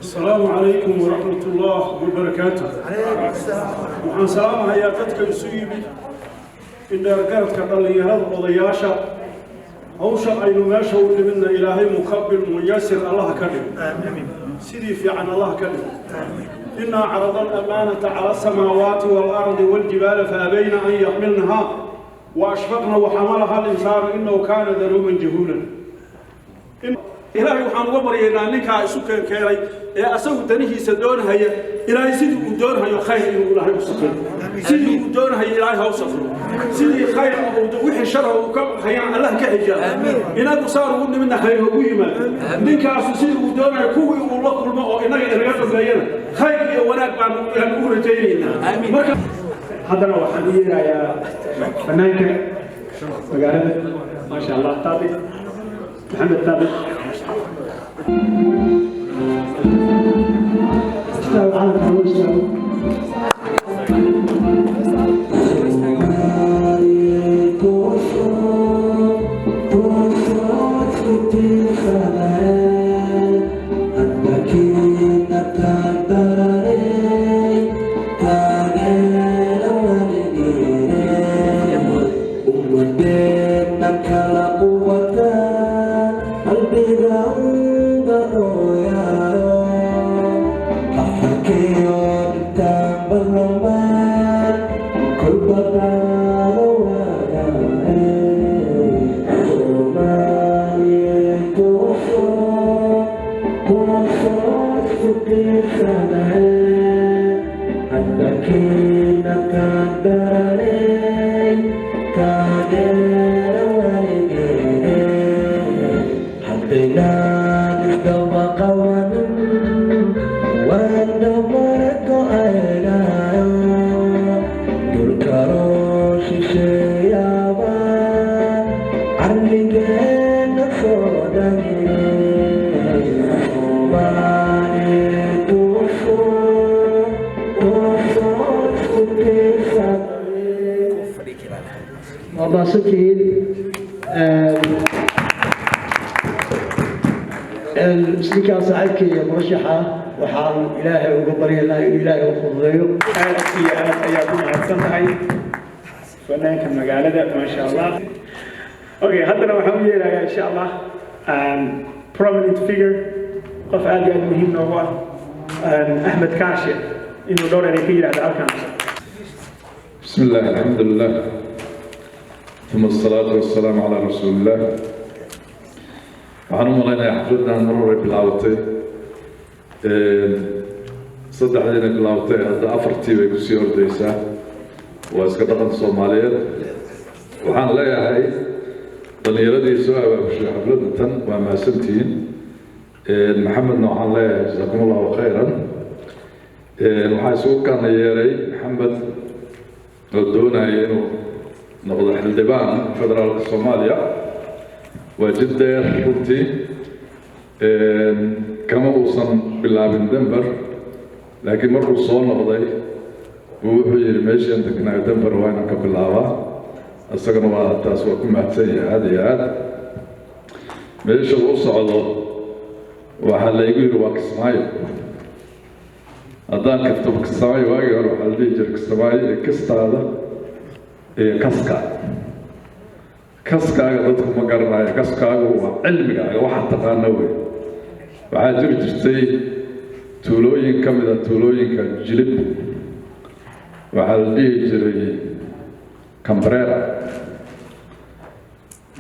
السلام عليكم ورحمة الله وبركاته. وعن سلام هيا تدك السيبي إن رجالتك اللي هذا وضياشة هوشا أي نماشة ولمنا إلهي مقبل ميسر الله كريم. سيدي في عن الله كريم. إنا عرضنا الأمانة على السماوات والأرض والجبال فأبين أن يحملنها وأشفقنا وحملها الإنسان إنه كان ظلوما جهولا. إلهي وحن وبرينا أنك سكر كيري أسوي تنهي سدون هي إلهي سيدي ودون هي خير إلهي وسكر سيدي ودون هي إلهي وسكر سيدي خير وحي شر وكم هي الله كحجاب إنك صار ودنا منا خير وقيمة منك أسوسيدي ودون هي كوي والله كل ما إنك إرجعت بينا خير وناك بعد الأمور جايين آمين هذا هو حبيبي يا فنانك مقالة ما شاء الله طابي محمد طابي استوى على الحوش المسلمين صاحبك مرشحة وحال إلهي وقبري الله إلهي وفضله أيام عسلتهاي فنانك مقالة ما شاء الله. أوكي هذا وحوي إن شاء الله prominent figure قف عادي مهم هو أحمد كاشي إنه دور ريكي على الأركان. بسم الله الحمد لله ثم الصلاة والسلام على رسول الله. waxaan u malaynayaa xafladdan maruuray bilaawatay saddexdiina bilaawatay hadda afartii bay kusii ordaysaa waa iska dhaqan Soomaaliyeed waxaan leeyahay dhalinyaradii soo abaabushay xafladda tan waa mahadsantihiin maxamedna waxaan leeyahay jazakumullahu khayran waxaa isugu kana yeeray maxamed oo doonaya inuu noqdo xildhibaan federaalka Soomaaliya وجدة رنتي كما وصل باللعب دنبر لكن مرة وصلنا بضي وحجر ماشي عندك نا دنبر وين قبل العوا السكن ولا تسوى كم هتسيء هذه هذا ماشي وصل وحلا يقول واقع سماي أدان كتب كسماي واقع وحلا يجر كسماي كست هذا كسكا kaskaaga dadku ma garanayo kaskaagu waa cilmigaaga waxa taqaana way waxaa jiri jirtay tuulooyin ka mid ah tuulooyinka jilib waxaa la dhihi jiray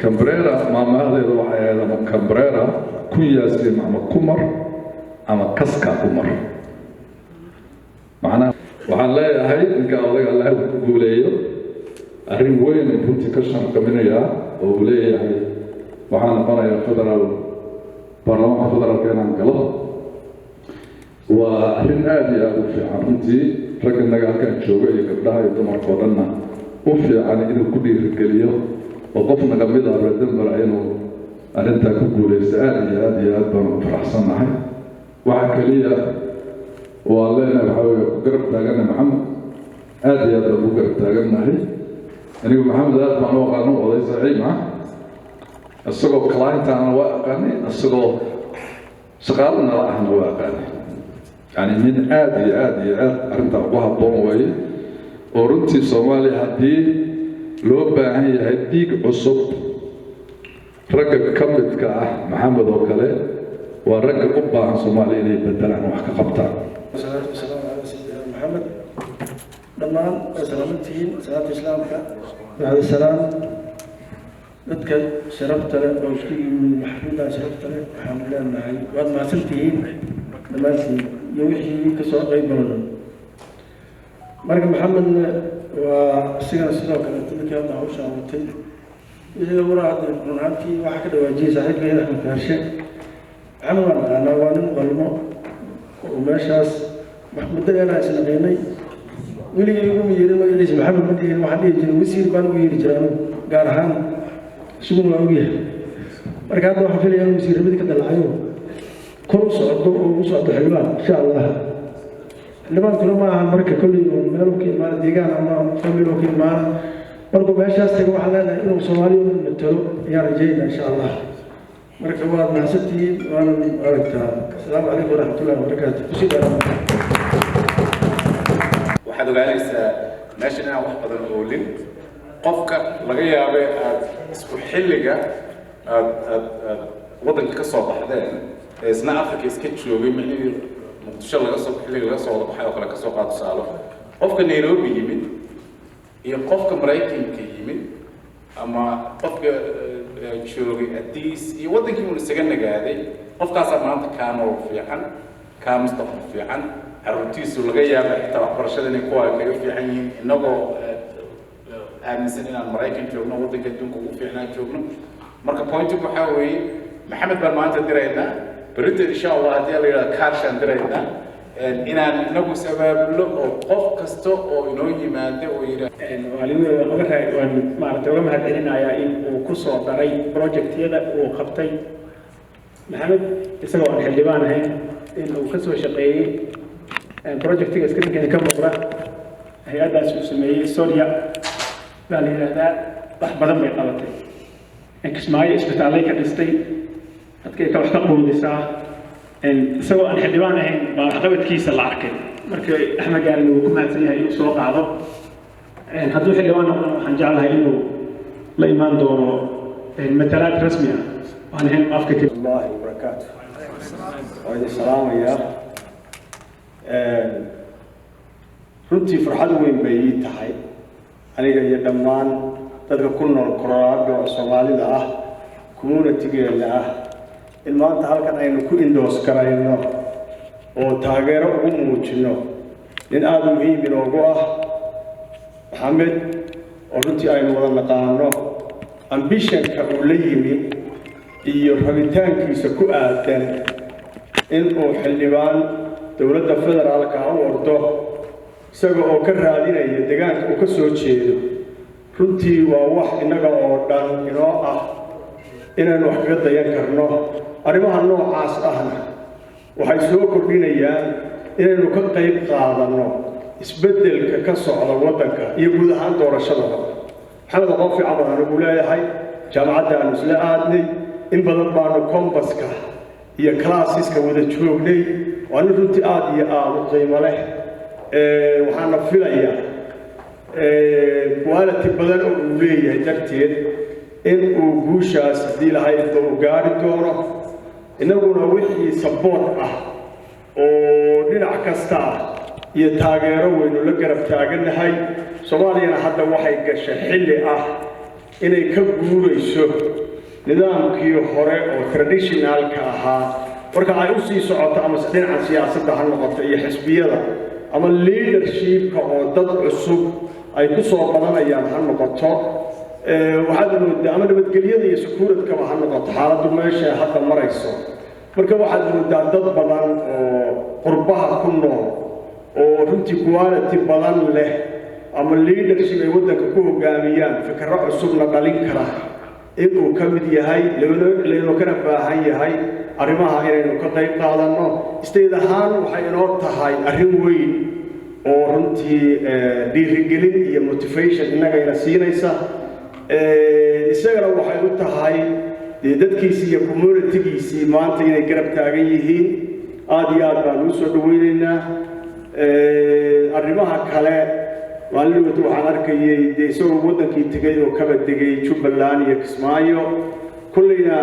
Cambrera maamahadeeda waxay ahayd ama Cambrera ku yaasiin ama kumar ama kaska kumar macnaha waxaan leeyahay ninka odaga Allah ku guuleeyo arrin weyn runtii ka shaqaynaya oo uu leeyahay waxaan noqonayaa federaal baarlamaanka federaalka inaan galo waa arrin aad iyo aad u fiican runtii ragga naga halkan jooga iyo gabdhaha iyo dumarka oo dhanna u fiican inuu ku dhiirigeliyo oo qof naga mid ah reedambar inuu arrintaa ku guuleysto aad iyo aad baan u faraxsanahay waxa kaliya waa leenahay waxaa weeye ku garab taagana maxamed aad iyo aad baan u garab taaganahay anigu maxamed aad baan u aqaano oday saciim ah isagoo client aan waa aqaanay isagoo shaqaalana ahna waa aqaanay يعني من آدي أنت أبوها بوموي ورنتي صومالي هدي لو باهي هديك عصب رجع كملت كأح محمد وكله ورجع قبة عن صومالي اللي بدل عن وحكة قبطان. والصلاة والسلام على سيدنا محمد. لما سلامتين صلاة الإسلام بعد السلام نذكر شرفت له وشكي من محمود شرفت له الحمد لله معي وقد ما سنتين لما يوحي كسر غيب منه. مرق محمد وسيرة كانت تلك يوم عوش عوتين. إذا وراد رنعتي واحد وجيه صحيح غير أحمد كرشة. عمر أنا وانا مغلمه وماشاس محمود أنا سنقيني. ولي يقوم يجري ما يجلس محمد مدين وحد يجري ويصير بانو يجري قارهان شو ما وياه مركات واحد في اليوم يصير بدك تدلعيو كل صعد حلوان إن شاء الله لما كل ما مركب كل يوم ملوكين ما ديجان أما ملوكين ما برضو باشاس تقوم على إنه صومالي مثلو يا رجال إن شاء الله مركب واحد مع ستي وأنا أردتها السلام عليكم ورحمة الله وبركاته waxaad ogaanaysaa meeshan inaan wax badan oolin qofka laga yaabay aad isku xilliga aad waddanka ka soo baxdeen ee isna Afrika iska joogay micnihii muqdisho xilliga laga soo wada baxay oo kale ka soo qaad tusaale qofka Nairobi yimid iyo qofka Maraykanka yimid ama qofka joogay Addis iyo waddankii uu isaga nagaaday qofkaas maanta kaanoo fiican ka mustaqbal fiican arrintiisu laga yaabay xitaa waxbarashada inay kuwa kaga fiican yihiin inagoo aaminsan inaan Maraykan joogno waddanka adduunka ugu fiicnaan joogno marka pointigu waxaa weeye maxamed baan maanta diraynaa berrito insha allah haddii la yidhahdo kaarshaan diraynaa inaan inagu sabaablo oo qof kasta oo inoo yimaado oo yidhaahdo maaragtay uga mahadcelinayaa in uu ku soo daray projectyada uu qabtay maxamed isagoo aan xildhibaan ahayn in uu ka soo shaqeeyey projectiga iskrinkeeda ka muuqda hay-addaas uu sameeyey Sonia baa la yidhaahdaa wax badan bay qabatay kismaayo isbitaallay ka dhistay dadkay ka wax ka quudisaa isagoo aan xildhibaan ahayn baa waxqabadkiisa la arkay marka Axmed Gaarin uu ku mahadsan yahay inuu soo qaado hadduu xildhibaan noqdana waxaan jeclahay inuu la imaan doono matalaad rasmi ah waan ahayn afka الله وبركاته وعليكم السلام يا runtii farxad weyn bay ii tahay aniga iyo dhammaan dadka ku nool Colorado Soomaalida ah community-geena ah in maanta halkan aynu ku endorse karayno oo taageero ugu muujino in aad muhiim inoogu ah Maxamed oo runtii aynu wada naqaano ambition-ka uu la yimid iyo rabitaankiisa ku aadan in uu xildhibaan dowladda federaalka u ordo isaga oo ka raadinaya deegaanka uu ka soo jeedo runtii waa wax inaga oo dhan inoo ah inaan wax kaga dayan karno arrimaha noocaas ahna waxay soo kordhinayaan inaynu ka qayb qaadano isbeddelka ka socda waddanka iyo guud ahaan doorashada maxamed qof fiican baan anigu leeyahay jaamacadda aan isla aadnay in badan baanu kombaska iyo classeska wada joognay waana runtii aad iyo aad u qiimo leh waxaana filayaa quality badan oo uu leeyahay darteed in uu guushaas haddii lahayd uu gaari doono inaguna wixii support ah oo dhinac kasta ah iyo taageero weynu la garab taaganahay Soomaaliyana hadda waxay gashay xilli ah inay ka guurayso nidaamkii hore oo traditionalka ahaa marka ay u sii socoto ama dhinaca siyaasadda ha noqoto iyo xisbiyada ama leadership-ka oo dad cusub ay ku soo badanayaan ha noqoto waxaad moodaa ama nabadgelyada iyo security-kaba ha noqoto xaaladdu meesha hadda marayso marka waxaad moodaa dad badan oo qurbaha ku nool oo runtii quality badan leh ama leadership ay waddanka ku hogaamiyaan fikirro cusubna dhalin kara inuu ka mid yahay leeno kana baahan yahay arrimaha inaynu ka qayb qaadano isteed ahaan waxay inoo tahay arrin weyn oo runtii dhiirigelin iyo motivation innagayna siinaysa isagana waxay u tahay dadkiisii iyo community-giisii maanta inay garab taagan yihiin aad iyo aad baan u soo dhaweynaynaa arrimaha kale maalinta waxaan arkayay dee isagoo wadankii tegay oo kaba degay Jubbaland iyo Kismaayo kullina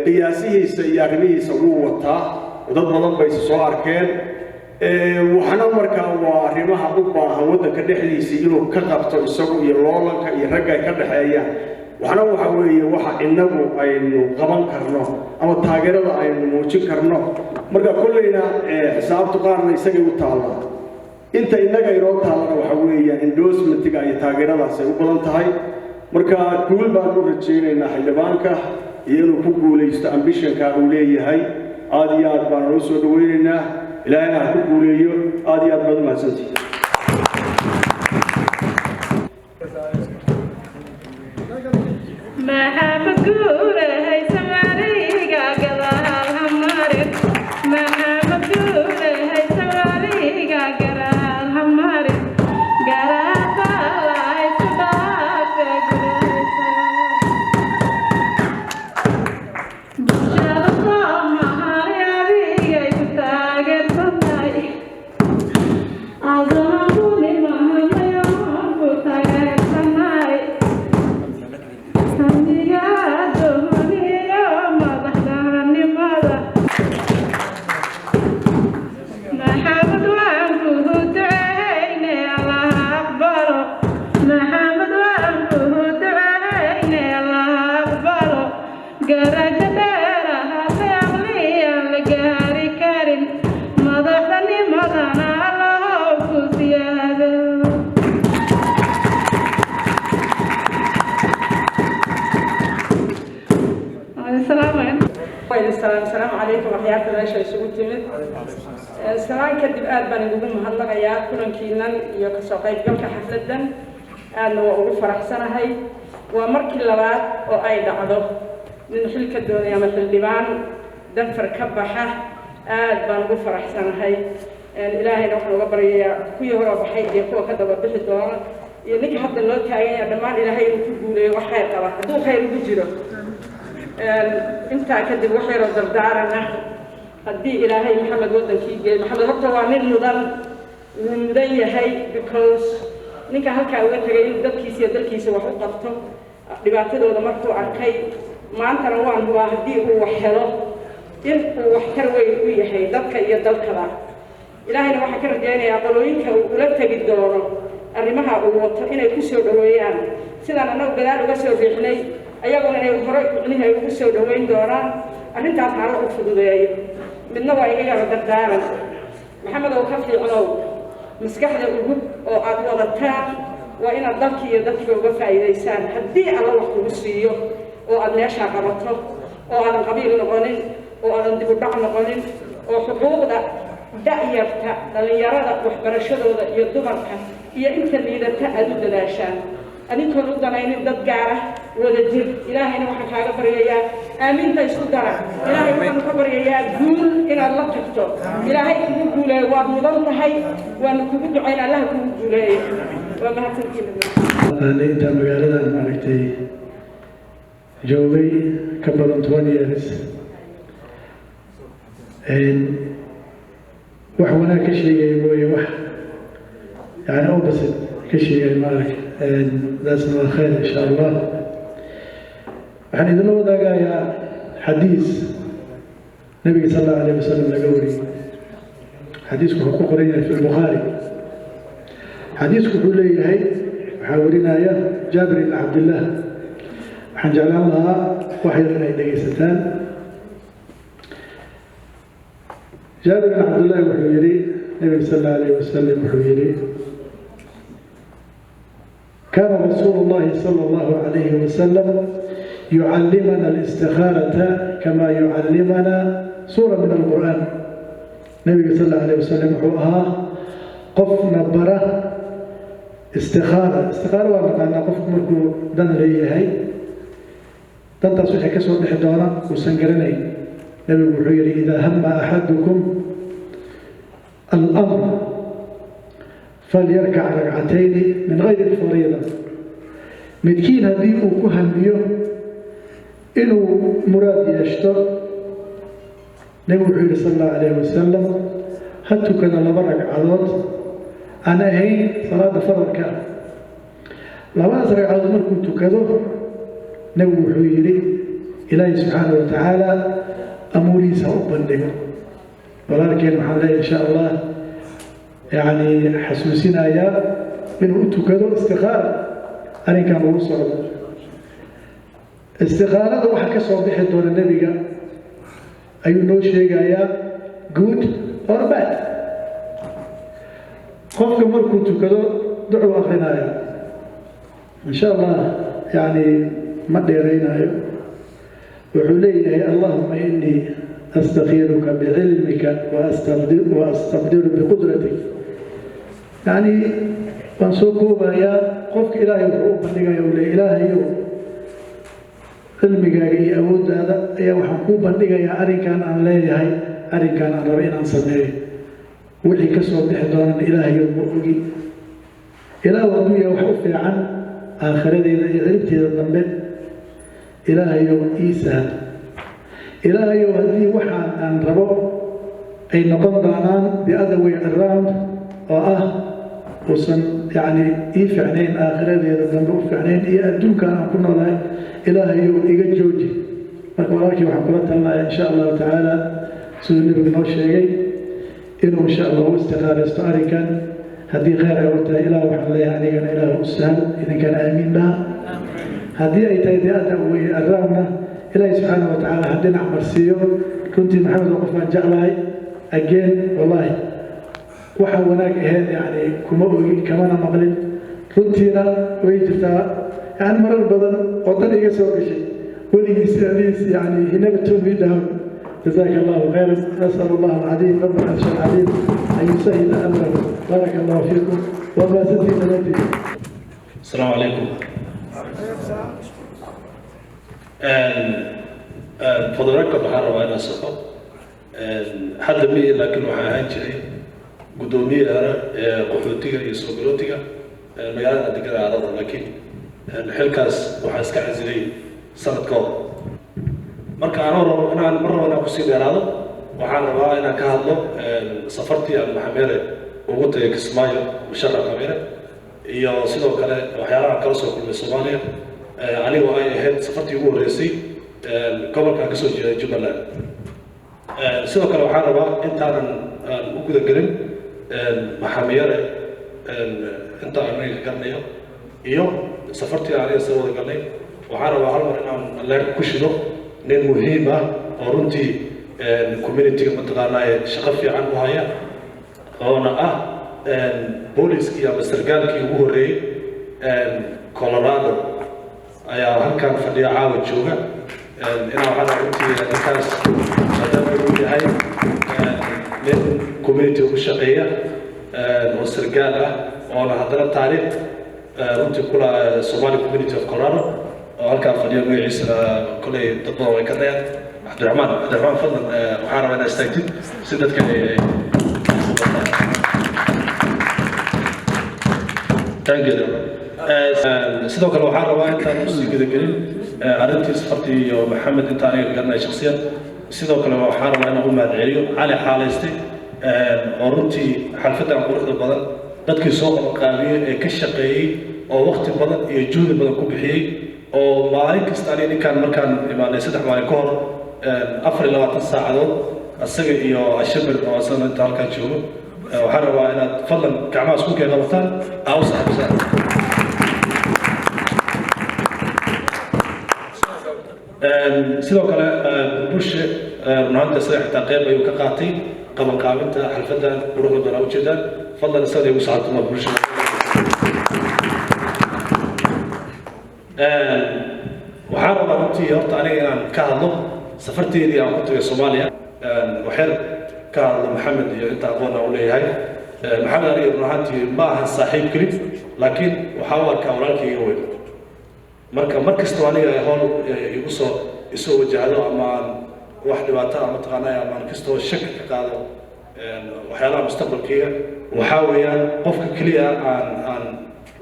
qiyaasihiisa iyo arrimihiisa uu wataa dad badan bay soo arkeen waxana markaa waa arrimaha u baahan wadanka dhexdiisa inuu ka qabto isagu iyo loolanka iyo ragga ka dhaxeeya waxana waxa weeye waxa inagu aynu qaban karno ama taageerada aynu muujin karno marka kullina xisaabtu qaarna isaga u taala inta inaga inoo taalana waxa weeye endorsement-ga iyo taageeradaas ay u badan tahay marka guul baan u rajaynaynaa xildhibaanka iyo inuu ku guuleysto ambition-ka uu leeyahay aad iyo aad baan u soo dhaweynaynaa ilaahayna ha ku guuleeyo aad iyo aad baad u mahadsantihiin السلام عليكم ورحمة الله وبركاته. السلام كدب آدم نقول مهلا يا كلن كينان يكسوقي جمك حفلة أنا وفرح سنة هاي ومرك اللوات وأيد عضو من حلك الدنيا مثل اللبان دفر كبحة آدم نقول فرح سنة هاي الإلهي نحن وبريا كوي هو بحي يكون كذا وبحث دون ينجي حتى اللوت كأي دمان إلهي نقول وحير طبعا دو خير بجرو inta kadib wax yar oo dardaarana hadii ilaahay maxamed wadankii geey maxamed horta waa nin mudan yahay because ninka halka uga tagay in dadkiisa dalkiisa wax u qabto dhibaatadooda markuu arkay maantana waan waa hadii uu wax helo in uu wax tar weyn u yahay dadka iyo dalkada ilaahayna waxa ka rajaynayaa qolooyinka uu la tagi doono arrimaha uu wato inay ku soo dhaweeyaan sidaan anagu gadaal uga soo riixnay ayaguna ay hore inay ugu soo dhaweyn doonaan arrintaas aan u fududeeyo midna waa iga yar dardaaran maxamed oo ka fiicno maskaxda ugu oo aad wadataan waa inaad dalkii iyo dadka uga faa'iideysaan haddii alla wax kugu siiyo oo aad meesha qabato oo aadan qabiil noqonin oo aadan dib u dhac noqonin oo xuquuqda da'yarta dhalinyarada waxbarashadooda iyo dumarka iyo inta liidata aad u dadaashaan أنيكون ودنا ضد جارة ودجر إلهي نوحنا كهذا بريء آمين تيسود دارا إلهي نوحنا كبريء قول إن الله تكتو إلهي كقول وابنضم هاي ونكبد عين الله كقول وما هتنكين أنا إنت مقالة معركتي جوبي قبل 20 years وحنا كشيء يبوي يعني أوبسط كشيء مالك لازم الخير إن شاء الله. عن إذا لو ذاك حديث النبي صلى الله عليه وسلم لقولي حديث قرينا في البخاري حديث كحولي هاي حاولنا يا جابر بن عبد الله حنجعل لها وحي لنا دقيقتان. جابر بن عبد الله وحيري النبي صلى الله عليه وسلم وحيري كان رسول الله صلى الله عليه وسلم يعلمنا الاستخارة كما يعلمنا سورة من القرآن. النبي صلى الله عليه وسلم حوها قف نبرة استخارة وأنا قف مركو دن لي هاي دن تصحيح كسر بحضارة وسنجرني. النبي بحيري إذا هم أحدكم الأمر فليركع ركعتين من غير الفريضة. مدكين هذيك وكهن بيو إنه مراد يشتر nabigu wuxuu yidhi sal allahu calayhi wasalam ha tukada 2 ragcadood aan ahayn salaada faralka labadaas ragcadood markuu tukado nabigu wuxuu yidhi ilaahay subxaanahu wa tacaala amuurihiisa u bandhigo walaalkeen waxaan leeyahay insha allah yani xasuusinayaa inuu u tukado istikaara arrinkan ugu socdo istikaarada waxa ka soo bixi doona nebiga ayuu noo sheegayaa good or bad qofka markuu tukado ducuu akrinaya insha allah yani ma dheeraynayo wuxuu leeyahay allahuma inii astakhiruka bicilmika waastabdiru biqudratik yani waan soo koobayaa qofka ilaahay wuxuu u bandhigaya uu leeyahay ilaahayow cilmigaaga iyo awooddaada ayaa waxaan kuu bandhigayaa arrinkan aan leeyahay arrinkan aan rabo inaan sameeyo wixii ka soo bixi doonana ilaahayow ma ogi ilaahu hadduu yahay wax u fiican aakhiradeeda iyo ciribteeda dambe ilaahayow ii sahal ilaahayow haddii waxaan aan rabo ay noqon doonaan the other way around oo ah uusan yani ii ficnayn aakhiradeeda dambe u ficnayn iyo adduunkan aan ku noolahay ilaahayow iga jooji marka walaalkii waxaan kula talinayaa insha allahu tacaala siduu nebigu noo sheegay inuu insha allah u istikaaraysto arrinkan haddii khayr ay u tahay ilaah waxaan leeyahay anigana ilaah u sahal idinkana aamiin dhaha haddii ay tahay dee adda wey arraabna ilaahi subxaanahu wa tacaala ha dhinac marsiiyo runtii maxamed oo qof aan jeclahay again wallaahi waxa wanaag ahayd yani kuma ogi kamana maqlin runtiina way jirtaa يعني مرة بدن وطن يسوع شيء ولي يسأليس يعني he never told me down جزاك الله خيرا نسأل الله العظيم رب العرش العظيم أن يسهل أمره بارك الله فيكم وما زلت نبتي السلام عليكم for the record waxaan rabaa inaan saxo hadda miyi laakiin waxaa ahaan jiray guddoomiyaha qaxootiga iyo soo galootiga magaalada degada arada laakiin xilkaas waxaa iska casilay sanad ka hor marka anoo rabo inaan mar rabo inaan kusii dheeraado waxaan rabaa inaan ka hadlo safartii aan maxameere ugu tagay kismaayo musharraf xameere iyo sidoo kale waxyaalaha kala soo kulmay soomaaliya anigoo ay ahayd safartii ugu horreysay gobolkan ka soo jeeda jubbaland sidoo kale waxaan rabaa intaanan u guda gelin maxameere inta aniga garanayo iyo safartii aan soo wada galnay waxaan rabaa hal mar inaan leer ku shido nin muhiim ah oo runtii community-ga mataqaanaa shaqo fiican u haya oona ah booliskii ama sargaalkii ugu horreeyey Colorado ayaa halkan fadhiya caawa jooga inaan waxaan runtii ninkaas maadaama uu yahay nin community ugu shaqeeya oo sargaal ah oona haddana taariikh runtii kula Somali community of Colorado oo halkaan fadhiyo magaciisa kolay dad badan way ka dayaan Cabdiraxmaan fadlan waxaan rabaa inaad istaagtid si dadka thank you sidoo kale waxaan rabaa intaan usii gudagelin arrintii safartii iyo maxamed intaan aniga garanay shakhsiyan sidoo kale waxaan rabaa inaan u mahadceliyo cali xaalaystay oo runtii xalfadan quruxda badan dadkii soo qabanqaabiyey ee ka shaqeeyey oo waqti badan iyo juhdi badan ku bixiyey oo maalin kasta aniga ninkaan markaan imaanay 3 maalin ka hor 24 saacadood asaga iyo ashabir oo asana inta halkaan joogo waxaan rabaa inaad fadlan gacmaha isku keen qabataan awsa sidoo kale bulshe runta saxta qayb ayuu ka qaatay qabanqaabinta xalfadan quruxda badan u jeedaan fadlan isaga igu saacaduma bulshe waxaan rabaa runtii horta aniga inaan ka hadlo safarteedii aan ku tagay Soomaaliya waxaan ka hadlo maxamed iyo inta aqoon aan u leeyahay maxamed aniga runtii ma aha saaxiib kali laakiin waxa uu arkaa walaalkayga weyn marka markasta aniga hool igu soo wajahdo ama wax dhibaato ama taqaanay ama kastoo shak ka qaado waxyaalaha mustaqbalkayga waxa weeyaan qofka kaliya aan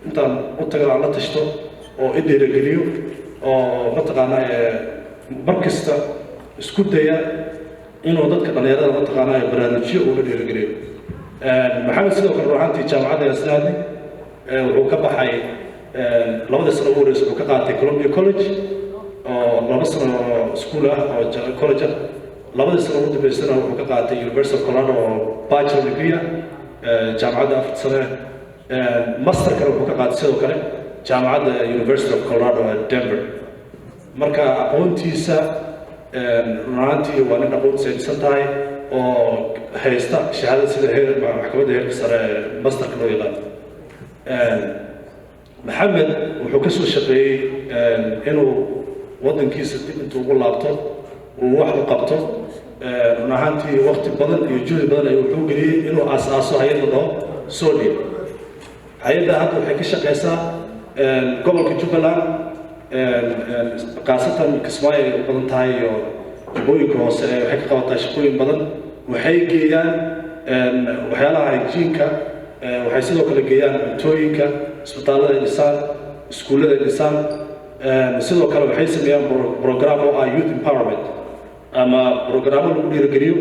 intaan u tago aan la tashto oo idin geliyo oo mataqaanaa markasta isku daya inuu dadka dhalinyarada mataqaanaa barnaamijyo uga dhiirigeliyo maxamed sidoo kale ruuxantii jaamacadda asnaadni wuxuu ka baxay labadii sano ugu horeysa wuxuu ka qaatay Columbia College oo 2 sano school ah oo college ah labadii sano ugu dambeysana wuxuu ka qaatay University of Colorado oo bachelor degree jaamacadda 4 sano master kale wuxuu ka qaatay sidoo kale jaamacadda University of Colorado ee Denver marka aqoontiisa runtii waa nin aqoon saynisan tahay oo haysta shahaadada sida heer maxkamadda heerka sare masterka loo yaqaan maxamed wuxuu ka soo shaqeeyey inuu waddankiisa dib intuu ugu laabto uu wax u qabto run ahaantii waqti badan iyo juhdi badan ayuu wuxuu geliyey inuu aasaaso hay-ad la dhaho Sony hay-adda hadda waxay ka shaqeysaa gobolka Jubbaland qaasatan Kismaayo ay u badan tahay iyo jubbooyinka hoose waxay ka qabataa shaqooyin badan waxay geeyaan waxyaalaha hygiene-ka waxay sidoo kale geeyaan cuntooyinka isbitaallada ay dhisaan iskuullada ay dhisaan sidoo kale waxay sameeyaan program oo ah youth empowerment ama programmo lagu dhiirigeliyo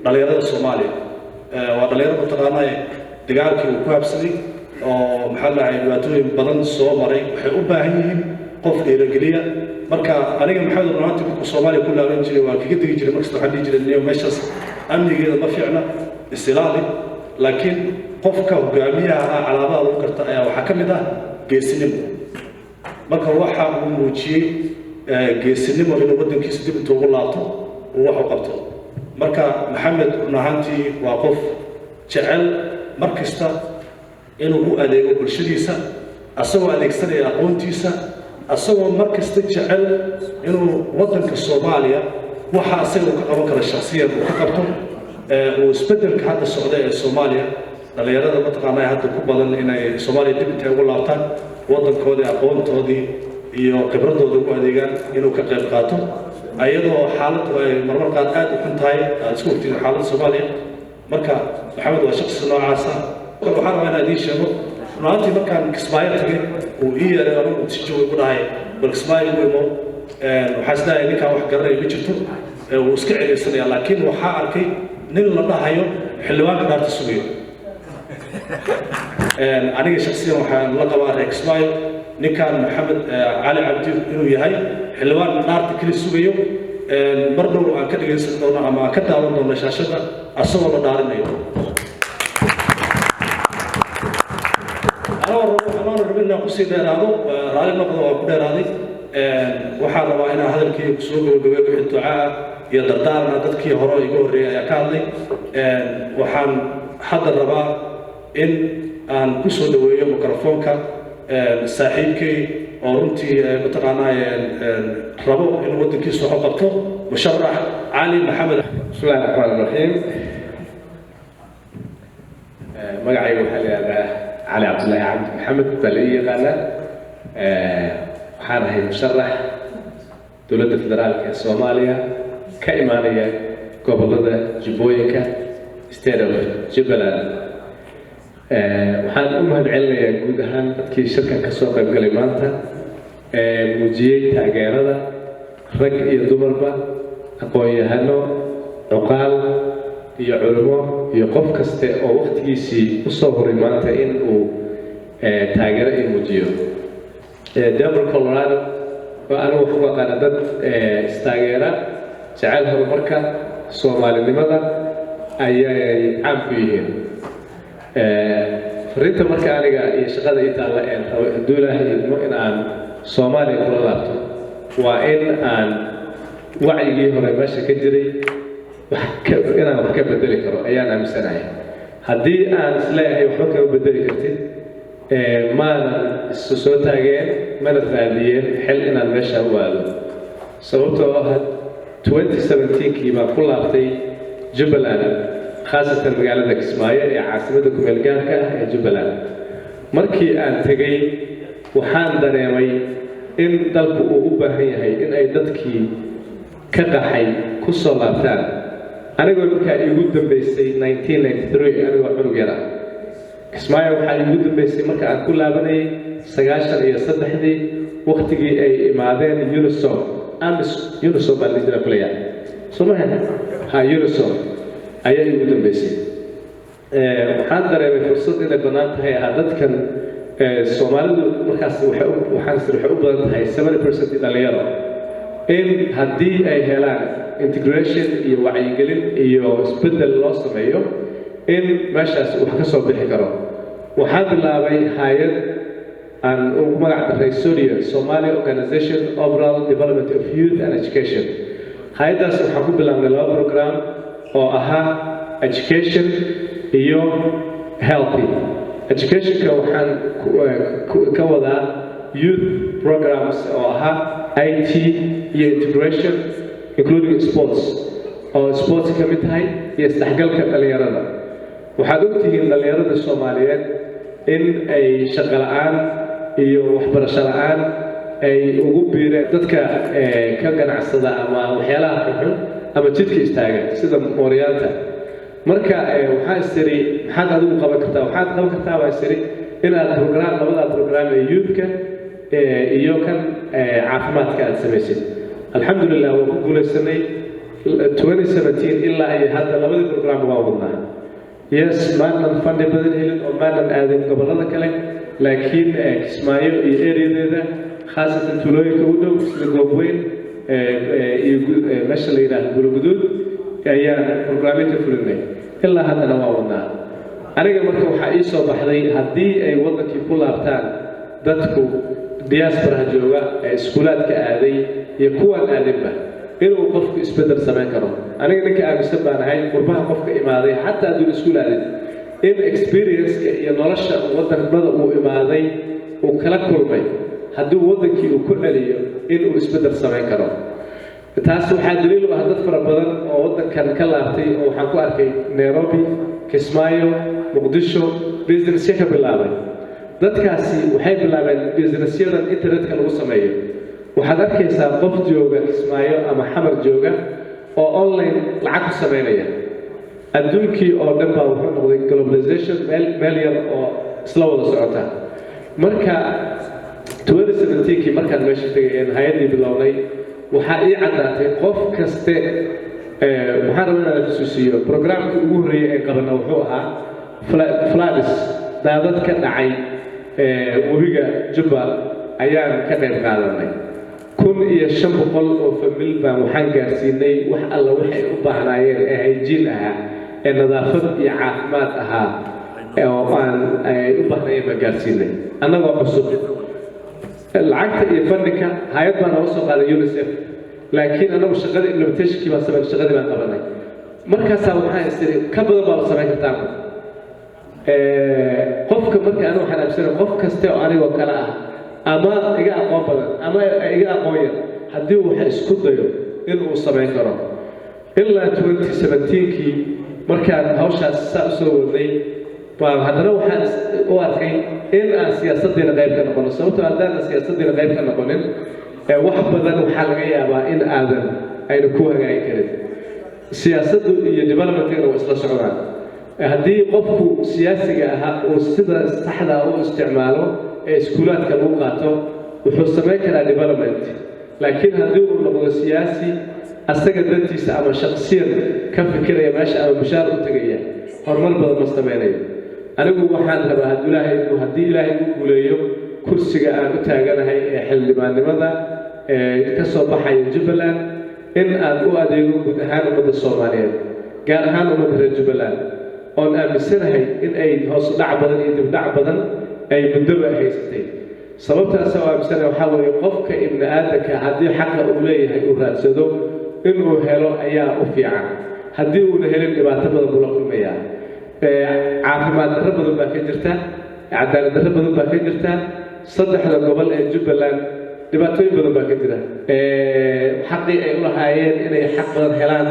dhalinyarada Soomaaliya waa dhalinyaro mataqaanaa dagaalkii uu ku habsaday oo maxaa la dhahay dhibaatooyin badan soo maray waxay u baahan yihiin qof dhiirigeliya marka aniga maxamed runtii markuu Soomaaliya ku laaban jiray waa kaga degi jiray markasta waxaan dhihi jiray meeshaas amnigeeda ma fiicna istilaali laakiin qofka hogaamiyaha calaamadaha lagu garta ayaa waxaa ka mid ah geesinimo marka waxa uu muujiyey geesinimo inuu waddankiisa dib intuu ugu laabto uu wax u qabto marka maxamed runtii waa qof jecel markasta inuu u adeego bulshadiisa asagoo adeegsanaya aqoontiisa asagoo markasta jecel inuu waddanka Soomaaliya waxa asaga ka qaban kara shakhsiyan uu ka qabto uu isbedelka hadda socda ee Soomaaliya dhalinyarada mataqaanaa hadda ku badan inay Soomaaliya dib intay ugu laabtaan waddankoodii aqoontoodii iyo khibradooda ugu adeegaan inuu ka qayb qaato ayadoo xaaladdu ay marmar qaar aad u xun tahay aad isku ogtiin xaaladda Soomaaliya marka maxamed waa shakhsi noocaas ah waxaan rabaa inaan idiin sheego runtii markaan Kismaayo tagay uu ii yeeray anigu si joog ku dhahay bal Kismaayo u imo waxaa isleeyahay ninkaan wax garanaya ma jirto uu iska celinsanaya laakiin waxaa arkay nin la dhahayo xildhibaanka dhaarta sugayo aniga shakhsiyan waxaan la qabaa reer Kismaayo ninkaan maxamed cali cabdi inuu yahay xildhibaan dhaarta kali sugayo mar dhow aan ka dhageysan doono ama aan ka daawan doono shaashada asagoo la dhaarinayo أنا ربنا قصي ديرادو رالي نقض وكديرادي waxaan rabaa inaan hadalkii soo gabagabeeyo wixii ducaa iyo dardaarna dadkii hore iga horreeyay ayaa ka hadlay waxaan hadda rabaa in aan ku soo dhaweeyo mikrofoonka saaxiibkay oo runtii mataqaanaa rabo in waddankiisa wax u qabto musharax cali maxamed bismillaahi raxmaani raxiim magacayga waxaa la yidhahdaa cali cabdullaahi cabdi maxamed baa la ii yaqaanaa waxaan ahay musharax dowladda federaalka ee Soomaaliya ka imaanaya gobolada Jubbooyinka state of Jubbaland waxaan u mahadcelinayaa guud ahaan dadkii shirkan ka soo qayb galay maanta muujiyey taageerada rag iyo dumarba aqoon-yahano cuqaal iyo culimo iyo qof kaste oo waqtigiisii u soo horay maanta in uu taageero ay muujiyo Denver Colorado وأنا وحنا قاعدة استعجالة جعل هالمركة صومالي لماذا أي عام فيهم فريت المركة على يشغل إيطاليا الدولة إن عن صومالي كلها وإن عن وعي هنا ماشي كجري أنا وحكي بدري كرو أيانا مسناي هدي أنا سلاح وحكي بدري كرتي ما السوسو تاجين ما الثانيين حل إن المشى هو سببته واحد 2017 كيما كل عطي جبلان خاصة مقالة كسماية عاصمتكم الجاركة جبلان مركي أن تجي وحان دريمي إن طلبوا أوبا هي إن أي دتكي كقحي كسولاتان أنا أقول لك يقول بيسي 1993 أنا أقول لك كسماية waxaa ugu dambeysay marka aan ku laabanay 93 waqtigii ay imaadeen UNISOM baa la jira kulaya Soomaaliya unison ayaa igu dambeysay waxaan dareemay fursad inay bannaan tahay dadkan Soomaalidu markaas waxay u badan tahay 70% dhalinyaro in haddii ay helaan integration iyo wacyigelin iyo isbeddel loo sameeyo in meeshaas wax ka soo bixi karo waxaa bilaabay hay'ad aan ugu magac daray SODIA Somali Organization Overall Development of Youth and Education hay'adaas waxaa ku bilaabnay 2 program oo ahaa education iyo healthy educationka waxaan ka wadaa youth programs oo ahaa IT iyo integration including sports oo sports ka mid tahay iyo isdhexgalka dhalinyarada waxaad ogtihiin dhalinyarada Soomaaliyeed in ay shaqo la'aan iyo waxbarasho la'aan ay ugu biireen dadka ka ganacsada ama waxyaalaha xun ama jidka istaaga sida mooryaanta marka waxaa isiri maxaad adigu qaban kartaa waa isiri inaad labada program ee youthka iyo kan caafimaadka aad samaysid alxamdulillah waan ku guulaysanay 2017 ilaa ay hadda labadii program waa wadnaa yes maanan fandi badan helin oo maanan aadin gobollada kale laakiin Kismaayo iyo ereyadeeda khaasatan tuulooyinka u dhow sida Goobweyn iyo meesha la yiraahdo Bulguduud ayaan programka fulinay ilaa haddana waa wadnaa aniga marka waxaa ii soo baxday haddii ay wadankii ku laabtaan dadku diaspora jooga ee iskuulaadka aaday iyo kuwan aadinba inuu qofku isbeddel samayn karo aniga ninka aaminsan baan ahay qurbaha qofka imaaday xataa hadduu iskuul aadin in experience-ka iyo nolosha wadannada uu imaaday uu kala kulmay haddii wadankii uu ku celiyo inuu isbeddel samayn karo taas waxaa daliil u ah dad fara badan oo wadankan ka laabtay oo waxaan ku arkay Nairobi Kismaayo Muqdisho business ka bilaabay dadkaasi waxay bilaabeen business-yadan internetka lagu sameeyo waxaad arkaysaa qof jooga Kismaayo ama Xamar jooga oo online lacag ku sameynaya adduunkii oo dhan baa wuxuu noqday globalization meel yar oo isla wada socota marka 2017 markaan meesha tagay hay'adii bilownay waxaa ii caddaatay qof kaste waxaan rabaa inaan xusuusiyo programka ugu horreeyay ee qabana wuxuu ahaa floods daadad ka dhacay webiga Jubba ayaan ka qayb qaadanay 1500 oo famil baan waxaan gaarsiinay wax alla waxay u baahnaayeen ee hygiene ahaa ee nadaafad iyo caafimaad ahaa oo aan u baahnaayeen baan gaarsiinay annagoo cusub lacagta iyo fandhika hay'ad baan noo soo qaaday UNICEF laakiin anagu shaqada implementationkii baan sameeyay shaqadii baan qabanay markaasaa waxaan isiri ka badan baa la samayn kartaa qofka marka anigu waxaan aaminsanay qof kasta oo anigoo kale ah ama iga aqoon badan ama iga aqoon yar haddii uu wax isku dayo inuu samayn karo ilaa 2017kii markaan hawshaas saa u soo wadnay baan haddana waxaan u arkay in aan siyaasaddeena qayb ka noqono sababtoo haddaan siyaasaddeena qayb ka noqonin wax badan waxaa laga yaabaa in aadan ayna ku hagaagi karin siyaasaddu iyo developmentkeena waa isla socdaan haddii qofku siyaasiga ahaa uu sida saxda u isticmaalo ee iskuulaadka lagu qaato wuxuu samayn karaa development laakiin haddii uu noqdo siyaasi asaga dantiisa ama shakhsiyan ka fikiraya meesha ama mushaar u tegaya horumar badan ma samaynayo anigu waxaan rabaa haddii ilaahay u guuleeyo kursiga aan u taaganahay ee xildhibaannimada ka soo baxaya Jubbaland in aan u adeego guud ahaan ummadda Soomaaliyeed gaar ahaan ummadda reer Jubbaland oon aaminsanahay in ay hoos u dhac badan iyo dib dhac badan ay muddoba haysatay sababtaas oo aaminsanahay waxaa weeye qofka ibni aadamka haddii xaqa uu leeyahay uu raadsado inuu helo ayaa u fiican haddii uuna helin dhibaato badan buu la kulmayaa caafimaad darro badan baa ka jirta cadaalad darro badan baa ka jirta saddexda gobol ee Jubbaland dhibaatooyin badan baa ka jira xaqii ay u lahaayeen inay xaq badan helaan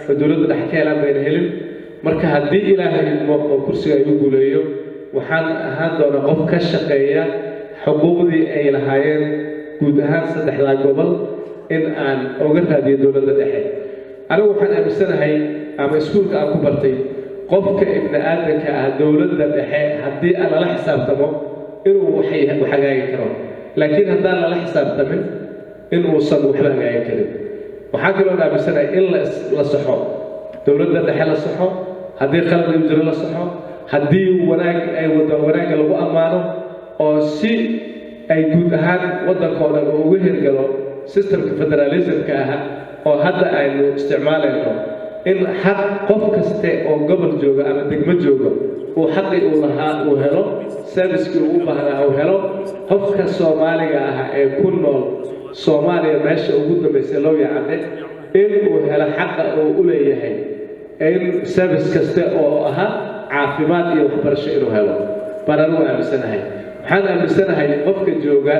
oo dowladda dhexe ka helaan bayna helin marka haddii ilaahay oo kursiga ay u guuleeyo waxaan ahaan doonaa qof ka shaqeeya xuquuqdii ay lahaayeen guud ahaan saddexda gobol in aan uga raadiyo dowladda dhexe anigu waxaan aaminsanahay ama iskuulka aan ku bartay qofka ibni aadamka ah dowladda dhexe haddii aan lala xisaabtamo inuu wax hagaagi karo laakiin haddaan lala xisaabtamin inuusan waxba hagaagi karin waxaan kaloo aaminsanahay in la saxo dowladda dhexe la saxo haddii qalad uu jiro la saxo haddii wanaag ay wada wanaagga lagu ammaano oo si ay guud ahaan waddanka oo dhan uu uga hirgalo systemka federalismka ah oo hadda aynu isticmaalayno in xaq qof kaste oo gobol jooga ama degmo jooga uu xaqii uu lahaa uu helo servicekii uu u baahnaa uu helo qofka Soomaaliga ah ee ku nool Soomaaliya meesha ugu dambeysay loo yacade in uu helo xaqa uu u leeyahay in service kaste oo aha caafimaad iyo waxbarasho inuu helo baan u aaminsanahay waxaan aaminsanahay qofka jooga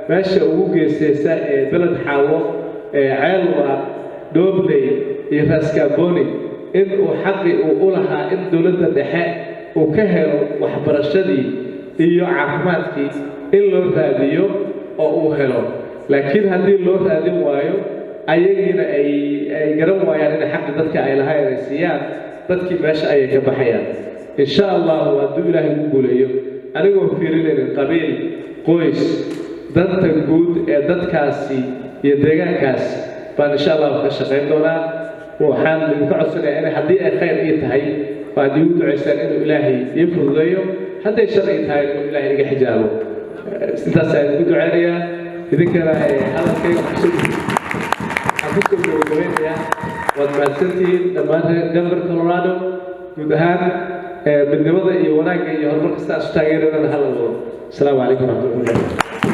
meesha ugu geesaysa ee beled xaawo ee ceelwa doobley iyo raskaboni in uu xaqi uu u lahaa in dowladda dhexe uu ka helo waxbarashadii iyo caafimaadkii in loo raadiyo oo uu helo laakiin haddii loo raadin waayo ayagiina ay garan waayaan in xaqi dadka ay lahayn ay siiyaan dadkii meesha ayay ka baxayaan insha allah hadduu ilaahay ku guuleeyo anigoo fiirinaynin qabiil qoys danta guud ee dadkaasi iyo deegaankaas baan insha allah ka shaqayn doonaa waxaan idinka codsanayaa in haddii ay khayr ii tahay baad iigu ducaysaan inuu ilaahay ii fududeeyo hadday shar ii tahay inuu ilaahay iga xijaabo intaas ayaan idinku ducaynayaa idinkana hadalkayga kusoo gabagabeynayaa waad mahadsantihiin dhammaan reer Denver Colorado guud ahaan midnimada iyo wanaagga iyo horumarka sidaas u taageerana hala wado asalaamu calaykum waraxmatullahi